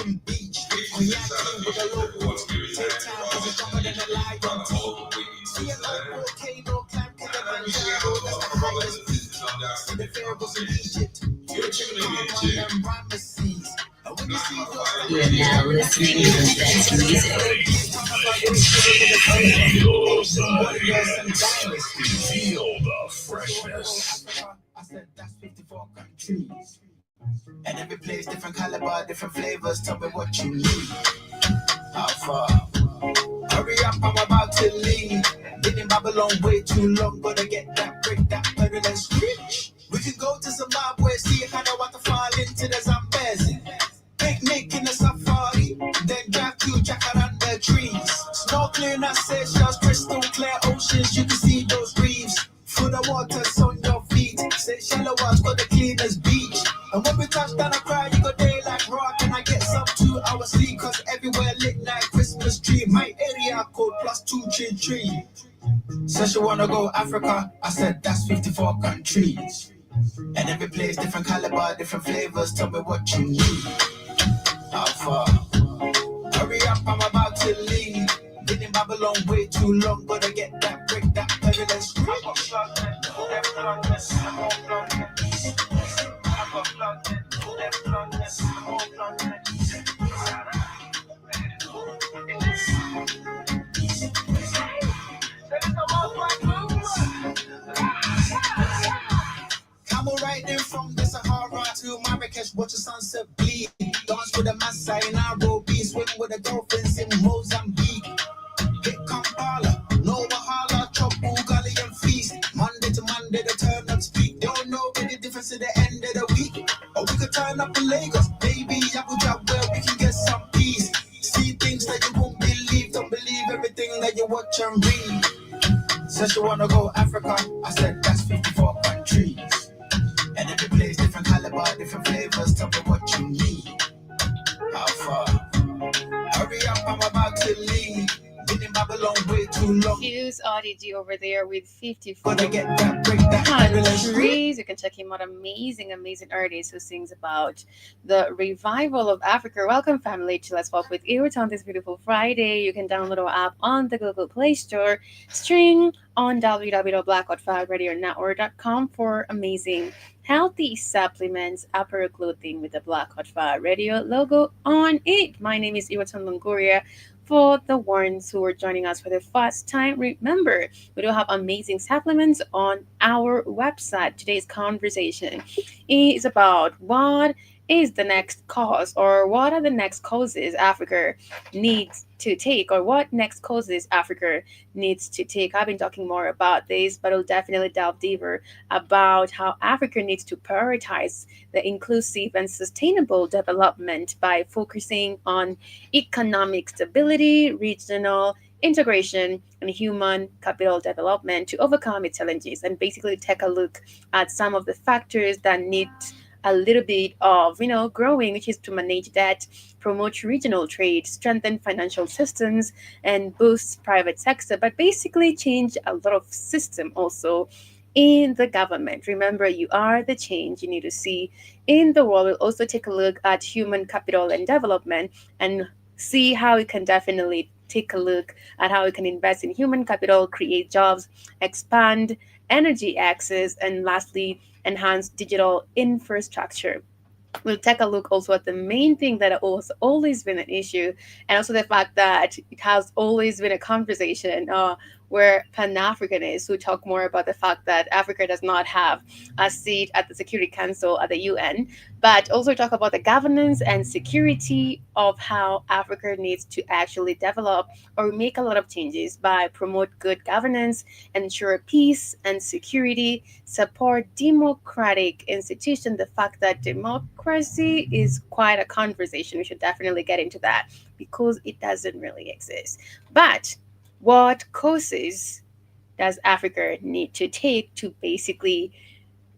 beach. Reacting with the locals. Take time cause it's stronger than a lion team. See an old volcano climb Kilimanjaro. That's the highest peak. See the pharaohs in Egypt. On them Ramesses. And when you see those You are now listening to the best music. Feel the freshness. I said that's 54 countries. And every place, different caliber, different flavors. Tell me what you need. How far? Hurry up, I'm about to leave. Been in Babylon way too long. Gotta get that break, that pedal and screech. We could go to Zimbabwe, see a kind of waterfall into the Zambezi. Picnic in the safari, then drive to Jacaranda trees. Snorkeling at Seychelles, crystal clear oceans, you can see those reefs. Full of water's on your feet. Seychelles got the cleanest beach. And when we touch down, I cry, you go day like rock. And I get some 2 hours sleep, cause everywhere lit like Christmas tree. My area code +2 tree. Says she wanna go Africa, I said that's 54 countries. And every place, different caliber, different flavors. Tell me what you need. How far? Hurry up, I'm about to leave. Been in Babylon way too long. Gotta get that break, that pedal and screech. Camel riding from the Sahara to Marrakesh, watch the sunset bleed. Dance with the Maasai in Nairobi, swim with the dolphins in Mozambique. Hit Kampala, no Wahala, chop Ugali and feast. Monday to Monday, the turn up speak. Don't know any difference at the end of the week. Or we could turn up in Lagos, baby, Abuja, where we can get some peace. See things that you won't believe, don't believe everything that you watch and read. Says she wanna go Africa, I said that's 54 countries. And every place, different caliber, different flavors. Tell me what you need. How far? Hurry up, I'm about to leave. Been in Babylon way too long. Hughes Oddity over there with 54 Gotta get that break, that countries. You can check him out. Amazing artist who sings about the revival of Africa. Welcome, family, to Let's Walk with Earth on this beautiful Friday. You can download our app on the Google Play Store. Stream on www.blackhotfirenetwork.com for amazing healthy supplements, apparel clothing with the Black Hot Fire Radio logo on it. My name is Iwaton Longoria. For the ones who are joining us for the first time, remember, we do have amazing supplements on our website. Today's conversation is about what is the next cause, or what are the next causes Africa needs to take, or what next causes Africa needs to take. I've been talking more about this, but I'll definitely delve deeper about how Africa needs to prioritize the inclusive and sustainable development by focusing on economic stability, regional integration, and human capital development to overcome its challenges, and basically take a look at some of the factors that need a little bit of growing, which is to manage debt, promote regional trade, strengthen financial systems, and boost private sector, but basically change a lot of system also in the government. Remember, you are the change you need to see in the world. We'll also take a look at human capital and development and see how we can definitely take a look at how we can invest in human capital, create jobs, expand energy access, and lastly, enhance digital infrastructure. We'll take a look also at the main thing that has always been an issue, and also the fact that it has always been a conversation where Pan-Africanists who talk more about the fact that Africa does not have a seat at the Security Council at the UN, but also talk about the governance and security of how Africa needs to actually develop or make a lot of changes by promote good governance, ensure peace and security, support democratic institutions. The fact that democracy is quite a conversation. We should definitely get into that because it doesn't really exist. But what courses does Africa need to take to basically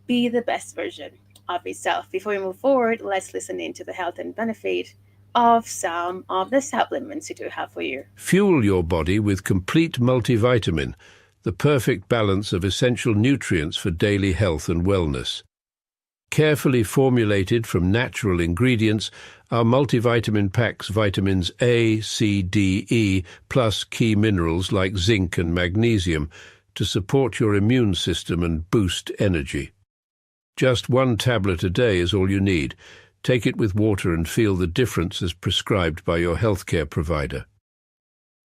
be the best version of itself? Before we move forward, let's listen into the health and benefit of some of the supplements we do have for you. Fuel your body with complete multivitamin, the perfect balance of essential nutrients for daily health and wellness. Carefully formulated from natural ingredients, our multivitamin packs vitamins A, C, D, E, plus key minerals like zinc and magnesium to support your immune system and boost energy. Just 1 tablet a day is all you need. Take it with water and feel the difference as prescribed by your healthcare provider.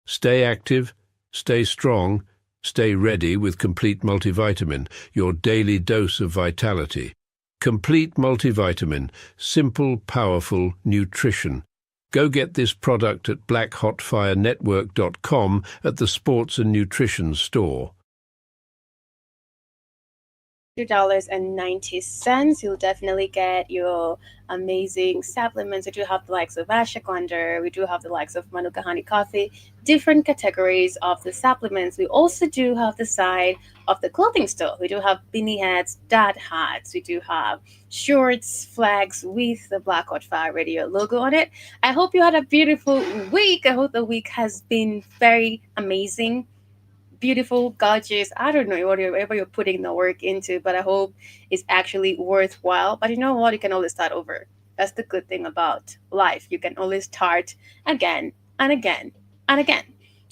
Stay active, stay strong, stay ready with Complete Multivitamin, your daily dose of vitality. Complete Multivitamin, simple, powerful nutrition. Go get this product at blackhotfirenetwork.com at the Sports and Nutrition store. $2.90. You'll definitely get your amazing supplements. We do have the likes of ashwagandha. We do have the likes of Manuka honey coffee, different categories of the supplements. We also do have the side of the clothing store. We do have beanie hats, dad hats. We do have shorts, flags with the Black Hot Fire Radio logo on it. I hope you had a beautiful week. I hope the week has been very amazing, beautiful, gorgeous. I don't know whatever you're putting the work into, but I hope it's actually worthwhile. But you know what? You can always start over. That's the good thing about life. You can always start again and again and again.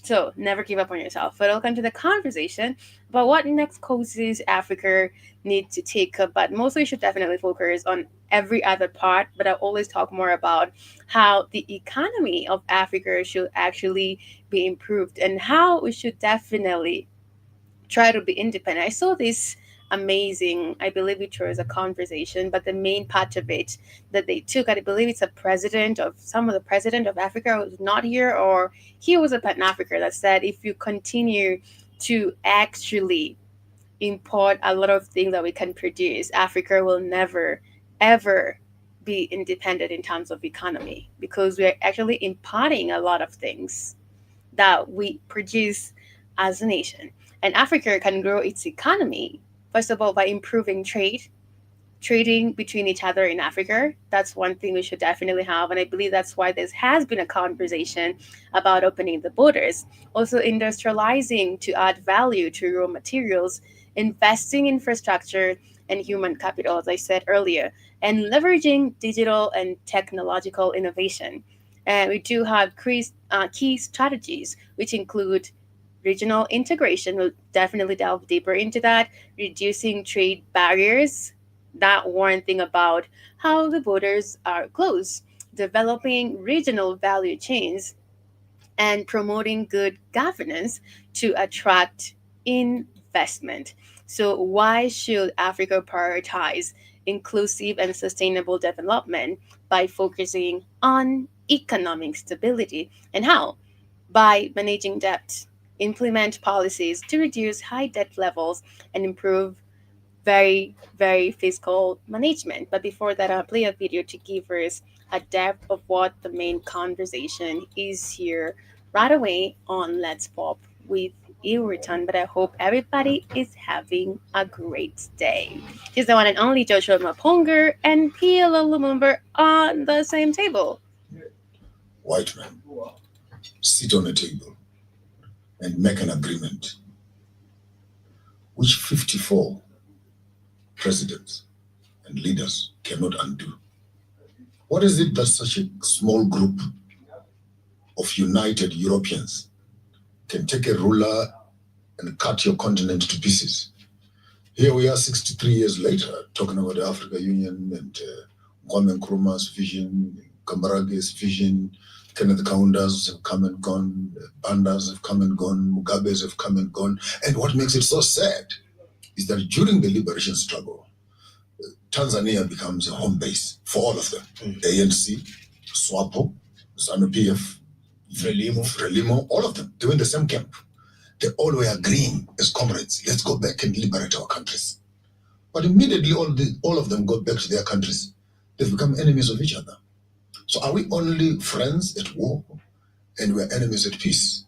So never give up on yourself. But welcome to the conversation about what next courses Africa need to take up. But mostly should definitely focus on every other part. But I always talk more about how the economy of Africa should actually be improved and how we should definitely try to be independent. I saw this amazing, I believe it was a conversation, but the main part of it that they took, I believe it's a president of Africa was not here, or he was a Pan-African that said if you continue to actually import a lot of things that we can produce, Africa will never ever be independent in terms of economy, because we're actually importing a lot of things that we produce as a nation. And Africa can grow its economy, first of all, by improving trading between each other in Africa. That's one thing we should definitely have. And I believe that's why there has been a conversation about opening the borders. Also industrializing to add value to raw materials, investing in infrastructure and human capital, as I said earlier, and leveraging digital and technological innovation. And we do have key strategies, which include regional integration. We'll definitely delve deeper into that. Reducing trade barriers. That one thing about how the borders are closed. Developing regional value chains and promoting good governance to attract investment. So why should Africa prioritize inclusive and sustainable development by focusing on economic stability? And how? By managing debt, implement policies to reduce high debt levels and improve very, very fiscal management. But before that, I'll play a video to give us a depth of what the main conversation is here right away on Let's Pop with Iweriton. But I hope everybody is having a great day. Here's the one and only Joshua Maponga and Pia Lumumba on the same table. White men sit on a table and make an agreement which 54 presidents and leaders cannot undo. What is it that such a small group of united Europeans can take a ruler and cut your continent to pieces? Here we are 63 years later talking about the African Union and Kwame Nkrumah's vision, Kambarage's vision. Kenneth Kaunda's have come and gone, Banda's have come and gone, Mugabe's have come and gone. And what makes it so sad is that during the liberation struggle, Tanzania becomes a home base for all of them. ANC, SWAPO, ZANU-PF, Frelimo, all of them, they were in the same camp. They all were agreeing as comrades, let's go back and liberate our countries. But immediately all of them got back to their countries. They've become enemies of each other. So are we only friends at war and we're enemies at peace?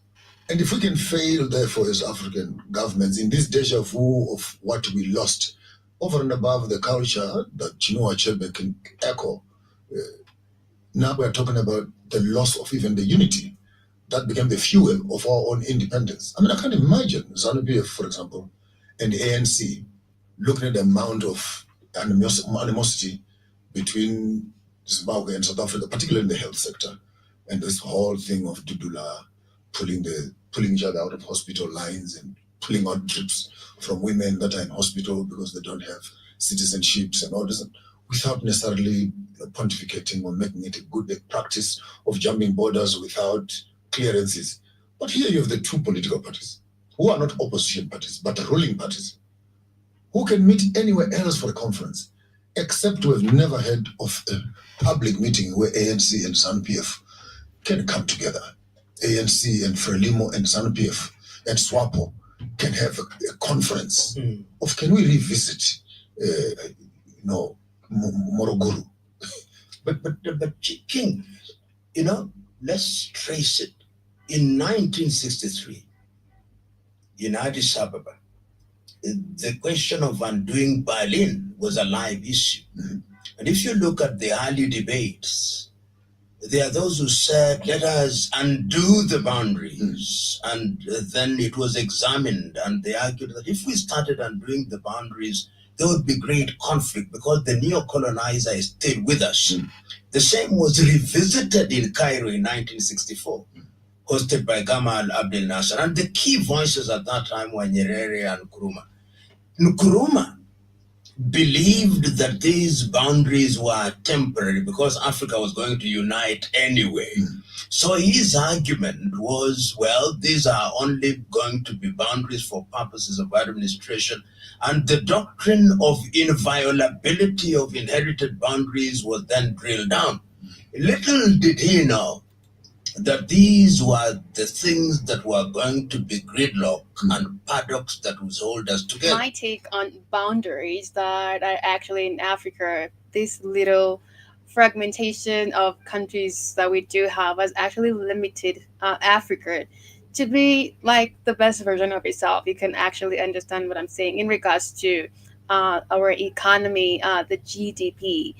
And if we can fail, therefore, as African governments in this deja vu of what we lost, over and above the culture that Chinua Achebe can echo, now we're talking about the loss of even the unity that became the fuel of our own independence. I mean, I can't imagine ZANU-PF, for example, and the ANC looking at the amount of animosity between Zimbabwe and South Africa, particularly in the health sector, and this whole thing of Dudula pulling each other out of hospital lines and pulling out trips from women that are in hospital because they don't have citizenships and all this, without necessarily pontificating or making it a good practice of jumping borders without clearances. But here you have the two political parties who are not opposition parties but ruling parties, who can meet anywhere else for a conference, except we have never heard of a public meeting where ANC and SANU-PF can come together. ANC and Frelimo and SANU-PF and SWAPO can have a conference of, can we revisit, Morogoro? But King, let's trace it. In 1963, in Addis Ababa, the question of undoing Berlin was a live issue. And if you look at the early debates, there are those who said, let us undo the boundaries. And then it was examined, and they argued that if we started undoing the boundaries, there would be great conflict because the neo-colonizer is still with us. The same was revisited in Cairo in 1964, hosted by Gamal Abdel Nasser. And the key voices at that time were Nyerere and Nkrumah. Nkrumah believed that these boundaries were temporary because Africa was going to unite anyway. So his argument was, well, these are only going to be boundaries for purposes of administration. And the doctrine of inviolability of inherited boundaries was then drilled down. Little did he know that these were the things that were going to be gridlock and paddocks that would hold us together. My take on boundaries that are actually in Africa, this little fragmentation of countries that we do have has actually limited Africa to be like the best version of itself. You can actually understand what I'm saying in regards to our economy, the GDP.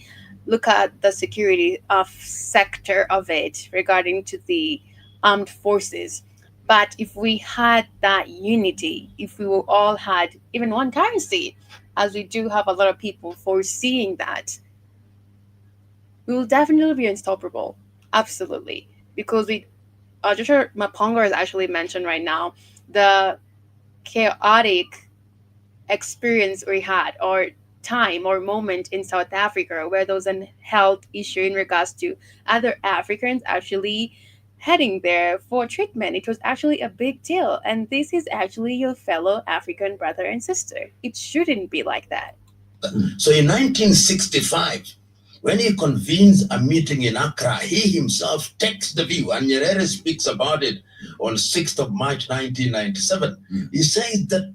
Look at the security sector of it regarding to the armed forces. But if we had that unity, if we all had even one currency, as we do have a lot of people foreseeing that, we will definitely be unstoppable. Absolutely. Because Joshua Mapongo has actually mentioned right now the chaotic experience we had, or time or moment in South Africa where there was a health issue in regards to other Africans actually heading there for treatment. It was actually a big deal. And this is actually your fellow African brother and sister. It shouldn't be like that. So in 1965, when he convenes a meeting in Accra, he himself takes the view, and Nyerere speaks about it on 6th of March 1997. He says that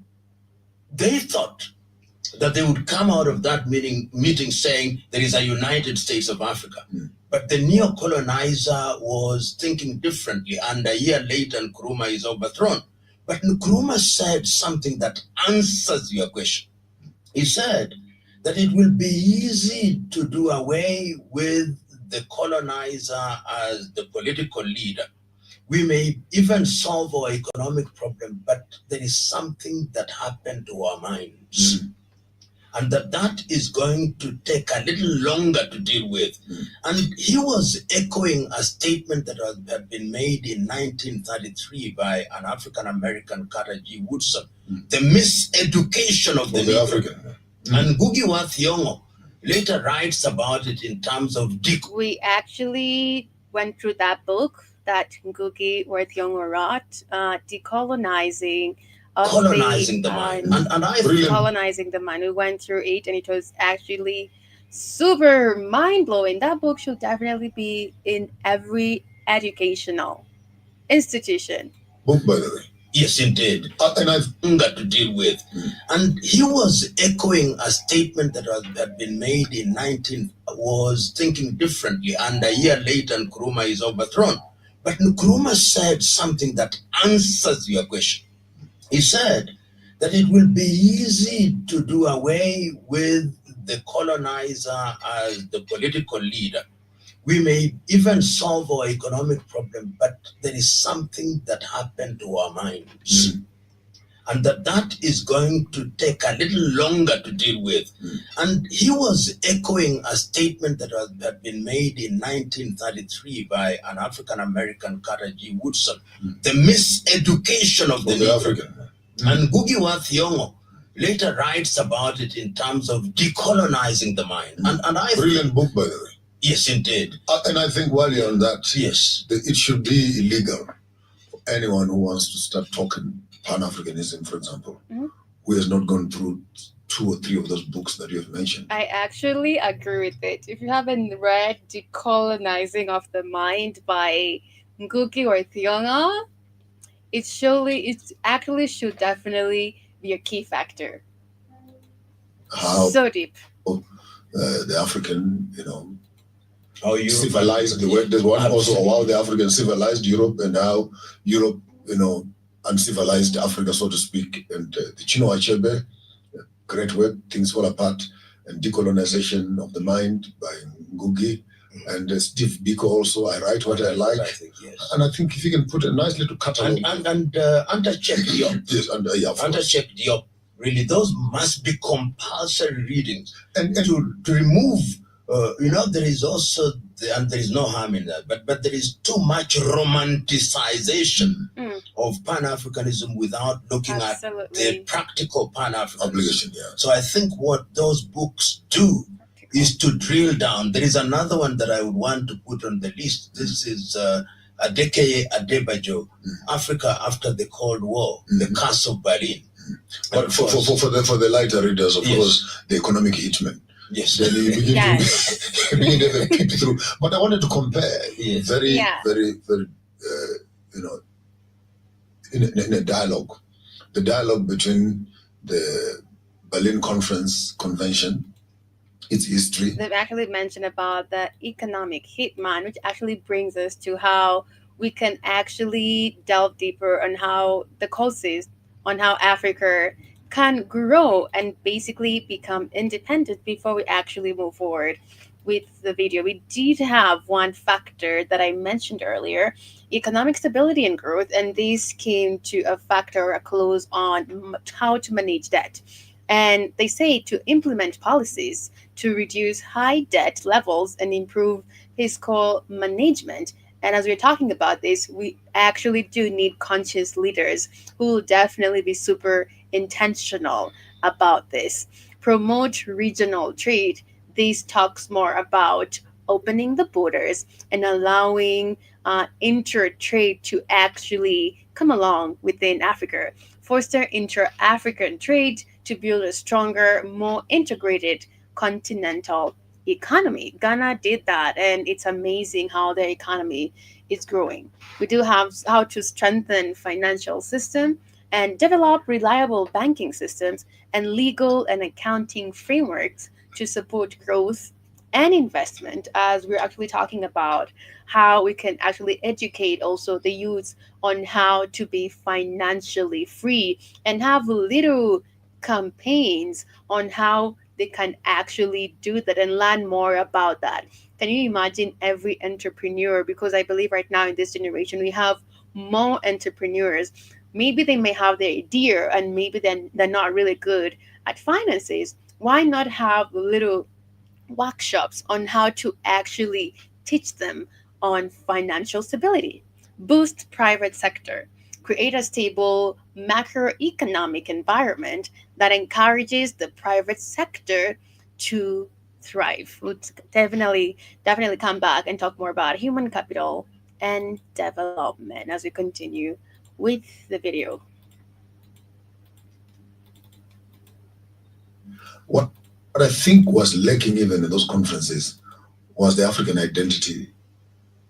they thought that they would come out of that meeting saying there is a United States of Africa. But the neo-colonizer was thinking differently, and a year later Nkrumah is overthrown. But Nkrumah said something that answers your question. He said that it will be easy to do away with the colonizer as the political leader. We may even solve our economic problem, but there is something that happened to our minds. And that is going to take a little longer to deal with. And he was echoing a statement that had been made in 1933 by an African-American, Carter G. Woodson, the miseducation of the African. And Ngugi wa Thiong'o later writes about it in terms of We actually went through that book that Ngugi wa Thiong'o wrote, decolonizing colonizing the mind. And I colonizing the mind. We went through it, and it was actually super mind-blowing. That book should definitely be in every educational institution. Book, by the way. Yes, indeed. And I've got to deal with. And he was echoing a statement that had been made in was thinking differently, and a year later Nkrumah is overthrown. But Nkrumah said something that answers your question. He said that it will be easy to do away with the colonizer as the political leader. We may even solve our economic problem, but there is something that happened to our minds. and that is going to take a little longer to deal with. And he was echoing a statement that had been made in 1933 by an African-American, Carter G. Woodson, the miseducation of the Negro. African. And Ngugi wa Thiong'o later writes about it in terms of decolonizing the mind. And I Brilliant book, by the way. Yes, indeed. And I think while you're on that, Yes, it should be illegal for anyone who wants to start talking Pan-Africanism, for example, who has not gone through 2 or 3 of those books that you have mentioned. I actually agree with it. If you haven't read Decolonizing of the Mind by Ngugi wa Thiong'o, it actually should definitely be a key factor. How So deep. the African, how you civilized the world. There's one also how the African civilized Europe and how Europe, uncivilized Africa, so to speak. And the Chinua Achebe, great work, Things Fall Apart, and Decolonization of the Mind by Ngugi. And Steve Biko also, I Write What I Like. I think, yes. And I think if you can put a nice little catalog. And under Check Diop. Yes, Under Check Diop. Really, those must be compulsory readings. and To remove, there is also, and there is no harm in that, but there is too much romanticization of Pan-Africanism without looking at the Absolutely. practical Pan-Africanism. obligation, yeah. So I think what those books do is to drill down. There is another one that I would want to put on the list. This is Adekeye Adebayo, Africa After the Cold War, The Curse of Berlin. But for the lighter readers, of Yes. course, the economic hitman. Yes. Then you begin Yes. to begin to peep through. But I wanted to compare Yes. very, Yeah. very, very, in a dialogue, the dialogue between the Berlin Convention, its history. They've actually mentioned about the economic hitman, which actually brings us to how we can actually delve deeper on how the causes, on how Africa can grow and basically become independent before we actually move forward with the video. We did have one factor that I mentioned earlier, economic stability and growth, and this came to a factor, a clause on how to manage debt. And they say to implement policies to reduce high debt levels and improve fiscal management. And as we're talking about this, we actually do need conscious leaders who will definitely be super intentional about this. Promote regional trade. This talks more about opening the borders and allowing inter-trade to actually come along within Africa. Foster inter-African trade to build a stronger, more integrated continental economy. Ghana did that, and it's amazing how their economy is growing. We do have how to strengthen financial system and develop reliable banking systems and legal and accounting frameworks to support growth and investment, as we're actually talking about how we can actually educate also the youth on how to be financially free and have little campaigns on how they can actually do that and learn more about that. Can you imagine every entrepreneur? Because I believe right now in this generation, we have more entrepreneurs. Maybe they may have the idea and maybe they're not really good at finances. Why not have little workshops on how to actually teach them on financial stability? Boost private sector. Create a stable macroeconomic environment that encourages the private sector to thrive. We'll definitely come back and talk more about human capital and development as we continue with the video. What I think was lacking even in those conferences was the African identity,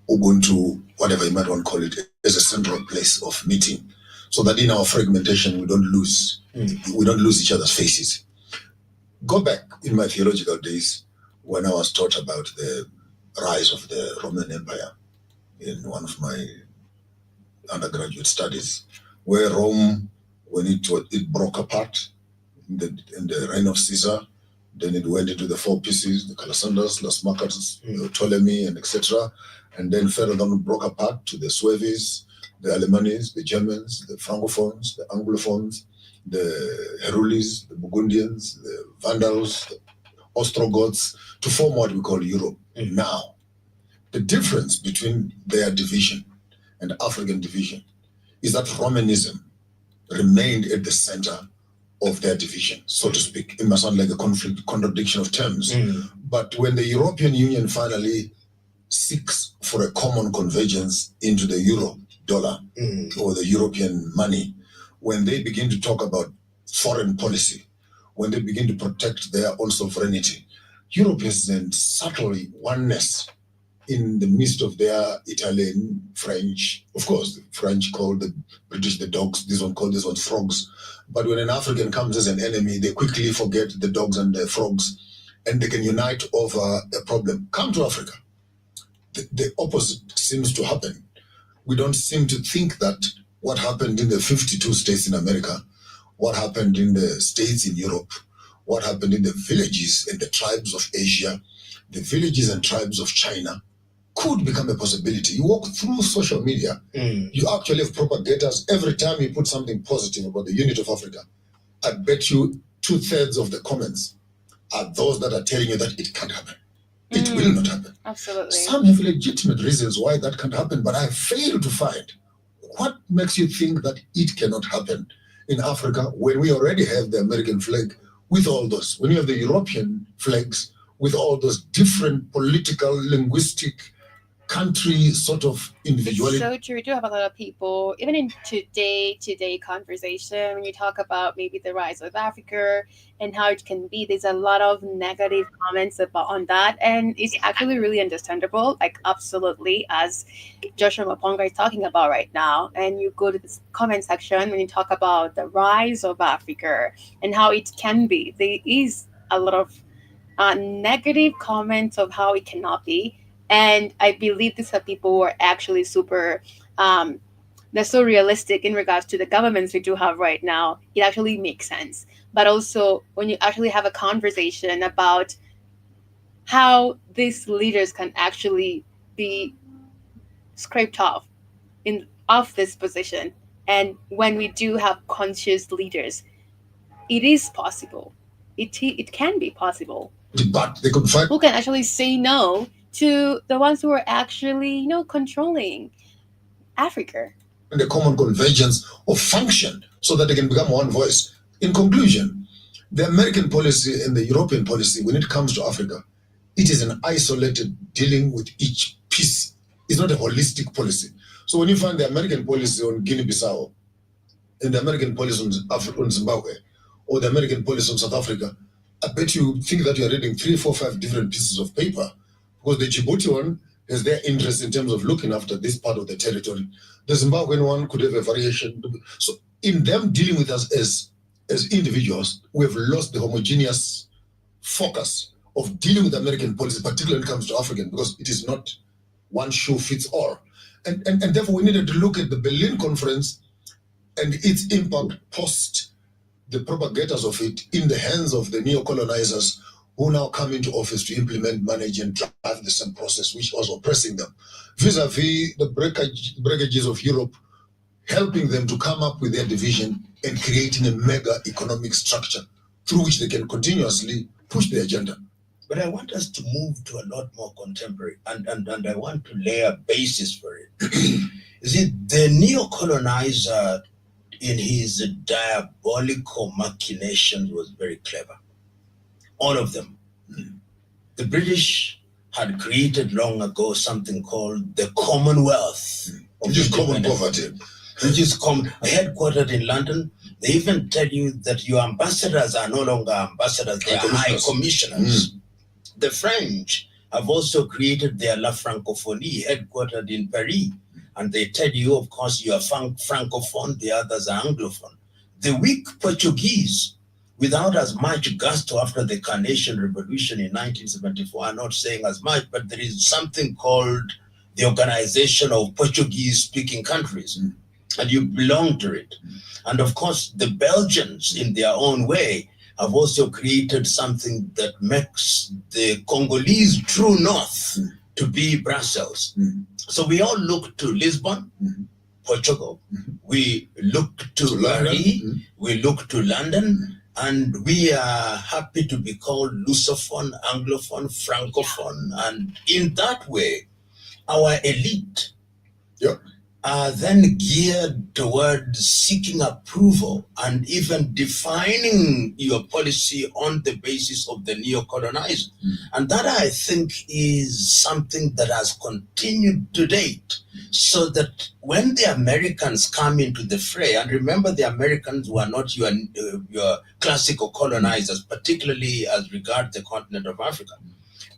Ubuntu, whatever you might want to call it, as a central place of meeting, so that in our fragmentation we don't lose each other's faces. Go back in my theological days when I was taught about the rise of the Roman Empire in one of my undergraduate studies, where Rome, when it broke apart in the reign of Caesar, then it went into the four pieces, the Calasanders, Las Marcus, Ptolemy, and etc. And then further down broke apart to the Sueves, the Alemannis, the Germans, the Francophones, the Anglophones, the Herulis, the Burgundians, the Vandals, the Ostrogoths, to form what we call Europe. Now, the difference between their division and African division is that Romanism remained at the center of their division, so to speak. It must sound like a contradiction of terms. But when the European Union finally seeks for a common convergence into the euro dollar or the European money, when they begin to talk about foreign policy, when they begin to protect their own sovereignty, Europe has then subtly oneness in the midst of their Italian, French, of course, the French call the British the dogs, this one called this one frogs. But when an African comes as an enemy, they quickly forget the dogs and the frogs, and they can unite over a problem. Come to Africa. The opposite seems to happen. We don't seem to think that what happened in the 52 states in America, what happened in the states in Europe, what happened in the villages and the tribes of Asia, the villages and tribes of China, could become a possibility. You walk through social media, you actually have propagators. Every time you put something positive about the unity of Africa, I bet you 2/3 of the comments are those that are telling you that it can't happen. It will not happen. Absolutely. Some have legitimate reasons why that can't happen, but I fail to find what makes you think that it cannot happen in Africa when we already have the American flag with all those, when you have the European flags with all those different political, linguistic, country sort of individuality. It's so true. We do have a lot of people, even in today conversation, when you talk about maybe the rise of Africa and how it can be, there's a lot of negative comments on that, and it's actually really understandable, like absolutely, as Joshua Maponga is talking about right now. And you go to this comment section when you talk about the rise of Africa and how it can be, there is a lot of negative comments of how it cannot be. And I believe these are people who are actually super, they're so realistic in regards to the governments we do have right now. It actually makes sense. But also when you actually have a conversation about how these leaders can actually be scraped off this position. And when we do have conscious leaders, it is possible. It can be possible. But they could fight. Who can actually say no to the ones who are actually, controlling Africa. And the common convergence of function so that they can become one voice. In conclusion, the American policy and the European policy, when it comes to Africa, it is an isolated dealing with each piece. It's not a holistic policy. So when you find the American policy on Guinea-Bissau and the American policy on Zimbabwe or the American policy on South Africa, I bet you think that you're reading 3, 4, 5 different pieces of paper. Because the Djibouti one has their interest in terms of looking after this part of the territory. The Zimbabwean one could have a variation. So in them dealing with us as individuals, we have lost the homogeneous focus of dealing with American policy, particularly when it comes to African, because it is not one shoe fits all. And therefore we needed to look at the Berlin Conference and its impact post the propagators of it in the hands of the neo-colonizers who now come into office to implement, manage, and drive the same process which was oppressing them, vis-a-vis the breakages of Europe, helping them to come up with their division and creating a mega economic structure through which they can continuously push the agenda. But I want us to move to a lot more contemporary, and I want to lay a basis for it. You see, the neo-colonizer in his diabolical machinations was very clever. All of them. The British had created long ago something called the Commonwealth. Which is common poverty. Which is headquartered in London. They even tell you that your ambassadors are no longer ambassadors, they are high commissioners. The French have also created their La Francophonie, headquartered in Paris. And they tell you, of course, you are Francophone, the others are Anglophone. The weak Portuguese, without as much gusto after the Carnation Revolution in 1974, I'm not saying as much, but there is something called the Organization of Portuguese-Speaking Countries, and you belong to it. And of course, the Belgians, in their own way, have also created something that makes the Congolese true north to be Brussels. So we all look to Lisbon, Portugal, we look to London. Paris, we look to London, and we are happy to be called Lusophone, Anglophone, Francophone. And in that way, our elite Yeah. are then geared towards seeking approval and even defining your policy on the basis of the neo-colonizer. And that, I think, is something that has continued to date. So that when the Americans come into the fray, and remember, the Americans were not your classical colonizers, particularly as regards the continent of Africa.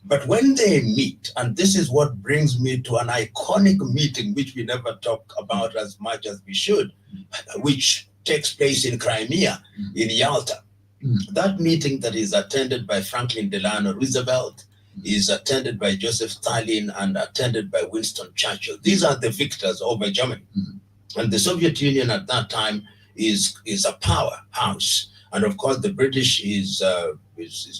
But when they meet, and this is what brings me to an iconic meeting, which we never talk about as much as we should, which takes place in Crimea, in Yalta. That meeting that is attended by Franklin Delano Roosevelt, is attended by Joseph Stalin, and attended by Winston Churchill. These are the victors over Germany. And the Soviet Union at that time is a powerhouse. And of course, the British is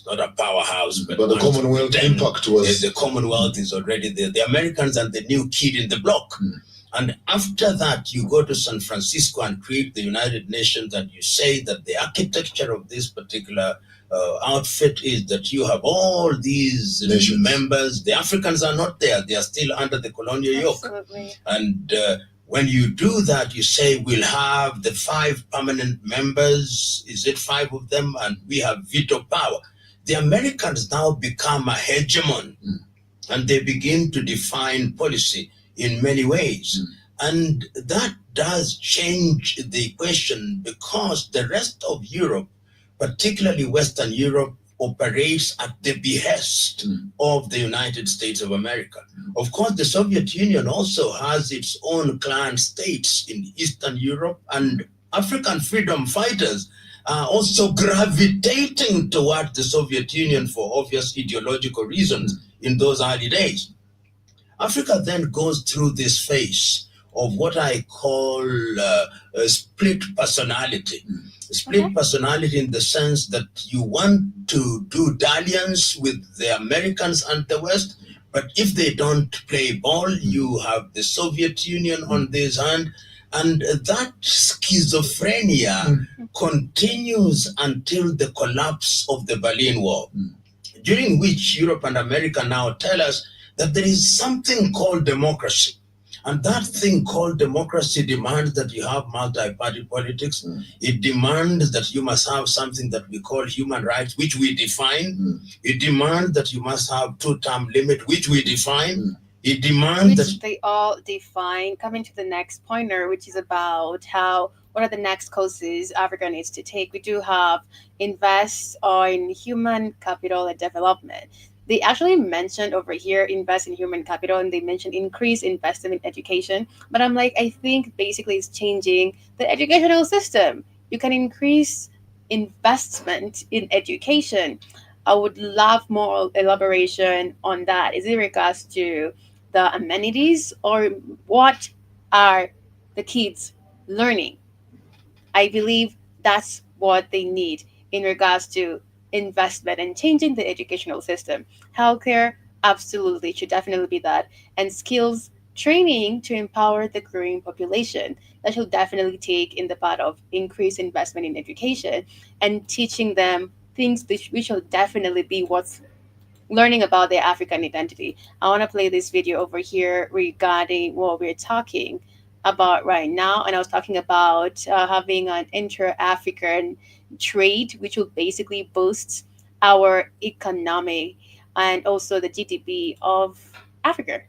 not a powerhouse, But the Commonwealth impact was... the Commonwealth is already there. The Americans and the new kid in the block. And after that, you go to San Francisco and create the United Nations, and you say that the architecture of this particular outfit is that you have all these Nations. members. The Africans are not there. They are still under the colonial yoke. Absolutely. And when you do that, you say we'll have the 5 permanent members. Is it 5 of them? And we have veto power. The Americans now become a hegemon, and they begin to define policy in many ways. And that does change the equation, because the rest of Europe, particularly Western Europe, operates at the behest of the United States of America. Of course, the Soviet Union also has its own clan states in Eastern Europe, and African freedom fighters are also gravitating toward the Soviet Union for obvious ideological reasons in those early days. Africa then goes through this phase of what I call a split personality. Split personality in the sense that you want to do dalliance with the Americans and the West, but if they don't play ball, you have the Soviet Union on this hand, and that schizophrenia continues until the collapse of the Berlin Wall, during which Europe and America now tell us that there is something called democracy. And that thing called democracy demands that you have multi-party politics. It demands that you must have something that we call human rights, which we define. It demands that you must have 2-term limit, which we define. It demands Which they all define. Coming to the next pointer, which is about what are the next courses Africa needs to take. We do have invest on human capital and development. They actually mentioned over here invest in human capital, and they mentioned increase investment in education. But I'm like, I think basically it's changing the educational system. You can increase investment in education. I would love more elaboration on that. Is it in regards to the amenities, or what are the kids learning? I believe that's what they need in regards to investment and changing the educational system. Healthcare, absolutely, should definitely be that. And skills training to empower the growing population. That should definitely take in the part of increased investment in education and teaching them things which will definitely be what's learning about their African identity. I want to play this video over here regarding what we're talking about right now. And I was talking about having an inter-African trade, which will basically boost our economy and also the GDP of Africa.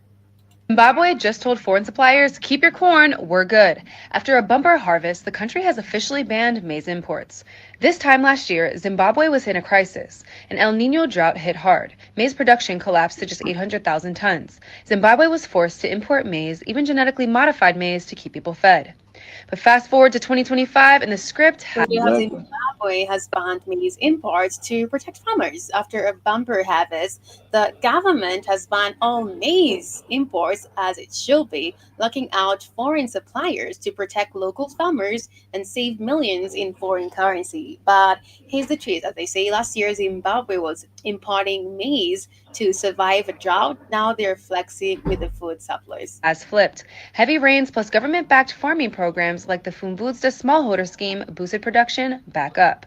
Zimbabwe just told foreign suppliers, keep your corn, we're good. After a bumper harvest, the country has officially banned maize imports. This time last year, Zimbabwe was in a crisis. An El Nino drought hit hard. Maize production collapsed to just 800,000 tons. Zimbabwe was forced to import maize, even genetically modified maize, to keep people fed. But fast forward to 2025, and the script has... Zimbabwe has banned maize imports to protect farmers. After a bumper harvest, the government has banned all maize imports, as it should be, locking out foreign suppliers to protect local farmers and save millions in foreign currency. But here's the truth. As they say, last year Zimbabwe was importing maize to survive a drought, now they're flexing with the food supplies. Has flipped. Heavy rains plus government-backed farming programs like the Fumbudza smallholder scheme boosted production back up.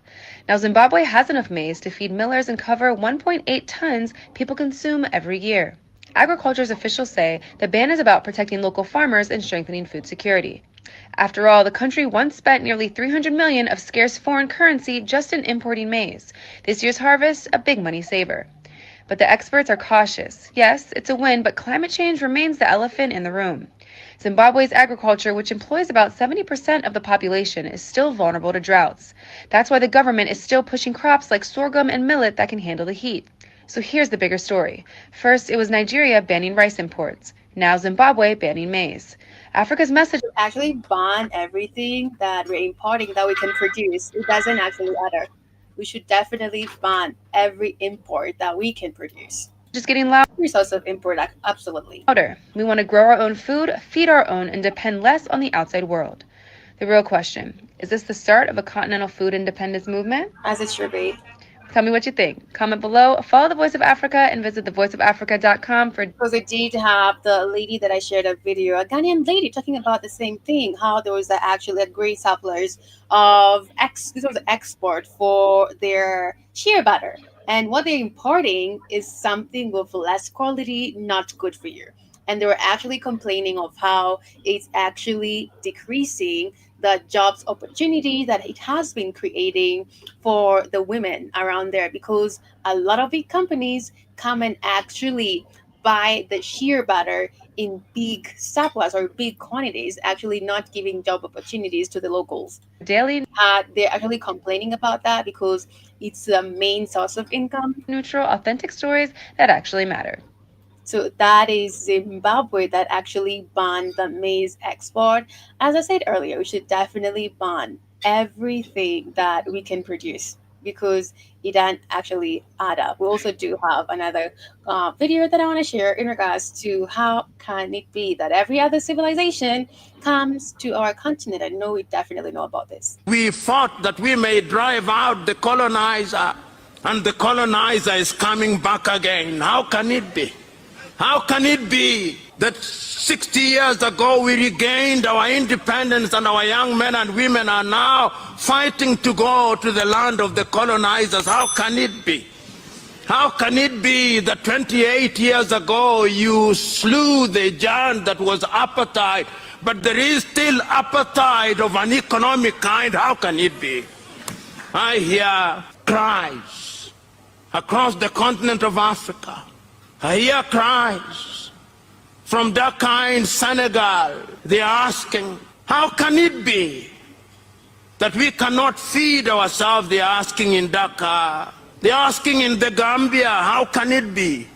Now Zimbabwe has enough maize to feed millers and cover 1.8 tons people consume every year. Agriculture's officials say the ban is about protecting local farmers and strengthening food security. After all, the country once spent nearly 300 million of scarce foreign currency just in importing maize. This year's harvest, a big money saver. But the experts are cautious. Yes, it's a win, but climate change remains the elephant in the room. Zimbabwe's agriculture, which employs about 70% of the population, is still vulnerable to droughts. That's why the government is still pushing crops like sorghum and millet that can handle the heat. So here's the bigger story. First, it was Nigeria banning rice imports. Now Zimbabwe banning maize. Africa's message Actually ban everything that we're importing that we can produce. It doesn't actually matter. We should definitely ban every import that we can produce. is getting louder. Resource of import, absolutely. We want to grow our own food, feed our own, and depend less on the outside world. The real question, is this the start of a continental food independence movement? As it should be. Tell me what you think. Comment below, follow The Voice of Africa, and visit thevoiceofafrica.com for... Because we did have the lady that I shared a video, a Ghanaian lady talking about the same thing, how there was actually a great suppliers of export for their shea butter. And what they're importing is something with less quality, not good for you. And they were actually complaining of how it's actually decreasing the jobs opportunity that it has been creating for the women around there, because a lot of big companies come and actually buy the shea butter in big surplus or big quantities, actually not giving job opportunities to the locals. Daily They're actually complaining about that because it's the main source of income. neutral, authentic stories that actually matter. So that is Zimbabwe that actually banned the maize export. As I said earlier, we should definitely ban everything that we can produce because it doesn't actually add up. We also do have another video that I want to share in regards to how can it be that every other civilization comes to our continent. I know we definitely know about this. We fought that we may drive out the colonizer, and the colonizer is coming back again. How can it be? How can it be that 60 years ago we regained our independence and our young men and women are now fighting to go to the land of the colonizers? How can it be? How can it be that 28 years ago you slew the giant that was apartheid, but there is still apartheid of an economic kind? How can it be? I hear cries across the continent of Africa. I hear cries from Dakar in Senegal. They are asking, how can it be that we cannot feed ourselves? They are asking in Dakar. They are asking in the Gambia, how can it be?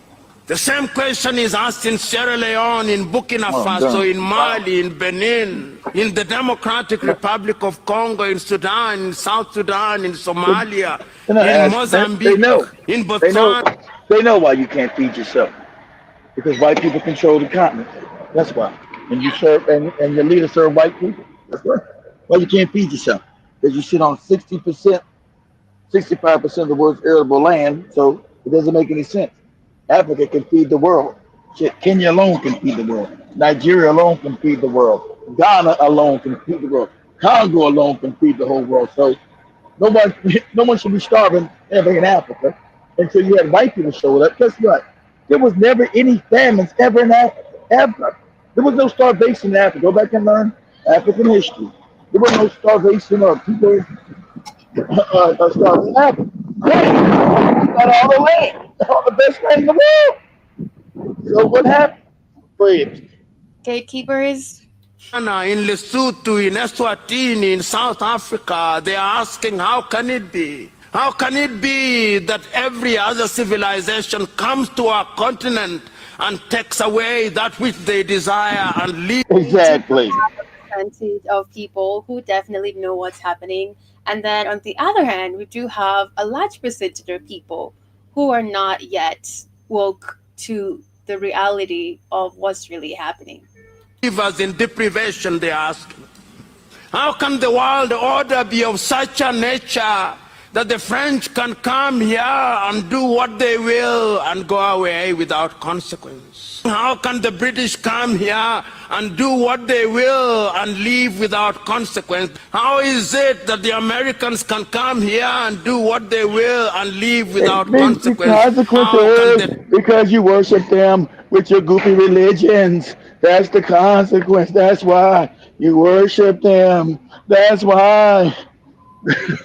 The same question is asked in Sierra Leone, in Burkina Faso, in Mali, in Benin, in the Democratic Republic of Congo, in Sudan, in South Sudan, in Somalia, in Mozambique, in Botswana. They know why you can't feed yourself. Because white people control the continent. That's why. And you serve, and your leaders serve white people. That's why. Why you can't feed yourself? Because you sit on 60%, 65% of the world's arable land, so it doesn't make any sense. Africa can feed the world. Shit, Kenya alone can feed the world. Nigeria alone can feed the world. Ghana alone can feed the world. Congo alone can feed the whole world. So no one should be starving ever in Africa until you had white people show up. Guess what? There was never any famines ever in Africa. Ever. There was no starvation in Africa. Go back and learn African history. There was no starvation or people starving in Africa. Got all the land, all the best land in the world. So what happened? Please. Gatekeepers. In Lesotho, in Eswatini, in South Africa, they are asking, how can it be? How can it be that every other civilization comes to our continent and takes away that which they desire and leave? Exactly. Percentage of people who definitely know what's happening. And then on the other hand, we do have a large percentage of people who are not yet woke to the reality of what's really happening. Us in deprivation, they ask. How can the world order be of such a nature that the French can come here and do what they will and go away without consequence? How can the British come here and do what they will and leave without consequence? How is it that the Americans can come here and do what they will and leave without consequence? Because you worship them with your goofy religions. That's the consequence. That's why you worship them. That's why.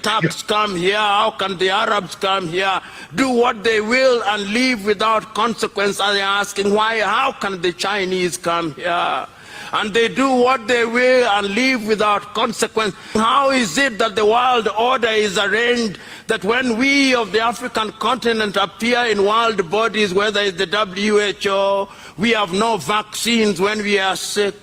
Turks come here, how can the Arabs come here, do what they will and leave without consequence? Are they asking why? How can the Chinese come here and they do what they will and leave without consequence? How is it that the world order is arranged that when we of the African continent appear in world bodies, whether it's the WHO, we have no vaccines when we are sick.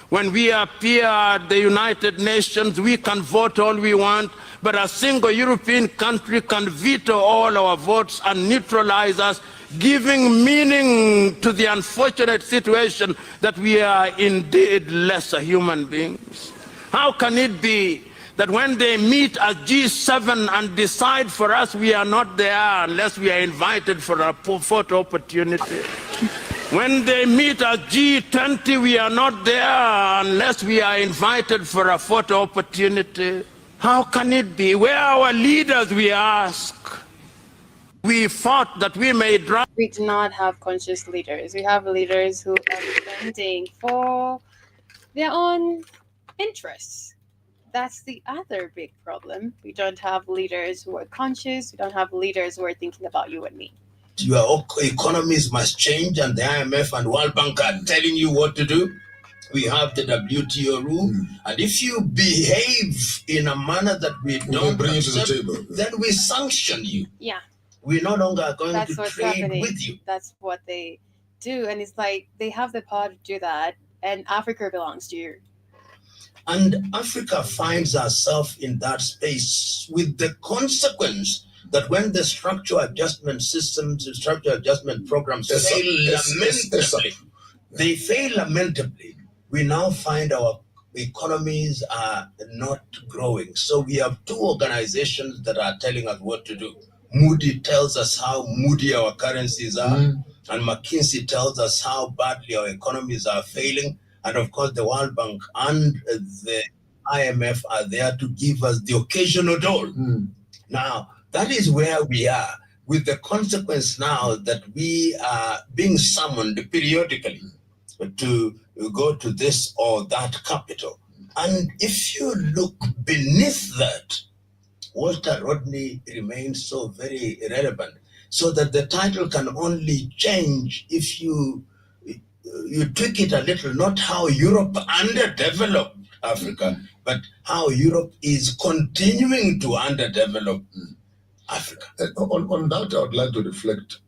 When we appear at the United Nations, we can vote all we want, but a single European country can veto all our votes and neutralize us, giving meaning to the unfortunate situation that we are indeed lesser human beings. How can it be that when they meet as G7 and decide for us, we are not there unless we are invited for a photo opportunity? When they meet at G20, we are not there unless we are invited for a photo opportunity. How can it be? Where are our leaders, we ask? We fought that we may drive. We do not have conscious leaders. We have leaders who are bending for their own interests. That's the other big problem. We don't have leaders who are conscious. We don't have leaders who are thinking about you and me. Your economies must change, and the IMF and World Bank are telling you what to do. We have the WTO rule, and if you behave in a manner that we don't bring accept, you to the table. then we sanction you. Yeah. We no longer are going That's to what's trade happening. with you. That's what they do. And it's like they have the power to do that, and Africa belongs to you. And Africa finds herself in that space with the consequence that when the structural adjustment systems, the structural adjustment programs fail lamentably, they fail lamentably. We now find our economies are not growing. So we have two organizations that are telling us what to do. Moody tells us how moody our currencies are, and McKinsey tells us how badly our economies are failing. And of course, the World Bank and the IMF are there to give us the occasional dole. Now, that is where we are, with the consequence now that we are being summoned periodically to go to this or that capital. And if you look beneath that, Walter Rodney remains so very relevant, so that the title can only change if you tweak it a little, not how Europe underdeveloped Africa, but how Europe is continuing to underdevelop Africa. And on that, I would like to reflect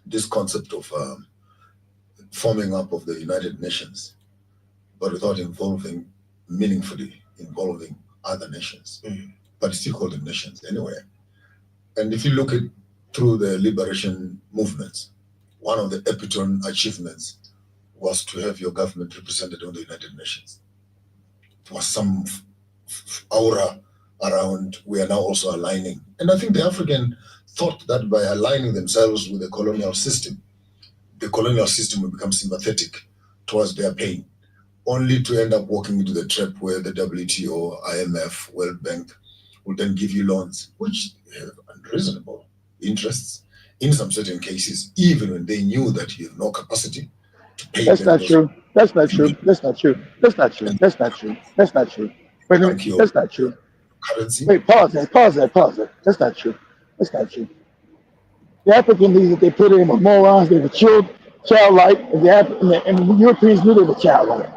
this concept of forming up of the United Nations, but without meaningfully involving other nations. But it's still called the nations anyway. And if you look at through the liberation movements, one of the epitome achievements was to have your government represented on the United Nations. There was some aura around, we are now also aligning. And I think the African thought that by aligning themselves with the colonial system will become sympathetic towards their pain, only to end up walking into the trap where the WTO, IMF, World Bank will then give you loans, which have unreasonable interests in some certain cases, even when they knew that you have no capacity to pay. That's not true. That's not true. That's not true. That's not true. That's not true. That's not true. Wait a minute. That's not true. Currency. Wait, pause that. Pause that. Pause that. That's not true. That's not true. The African leaders that they put in were morons. They were childlike, and the Europeans knew they were childlike.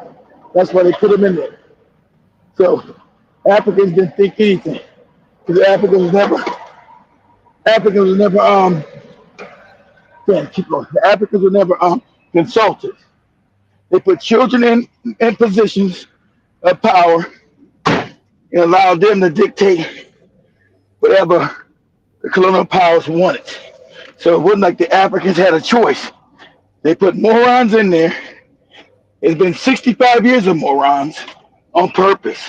That's why they put them in there. So Africans didn't think anything, because Africans was never The Africans were never consulted. They put children in positions of power and allowed them to dictate whatever the colonial powers wanted. So it wasn't like the Africans had a choice. They put morons in there. It's been 65 years of morons on purpose.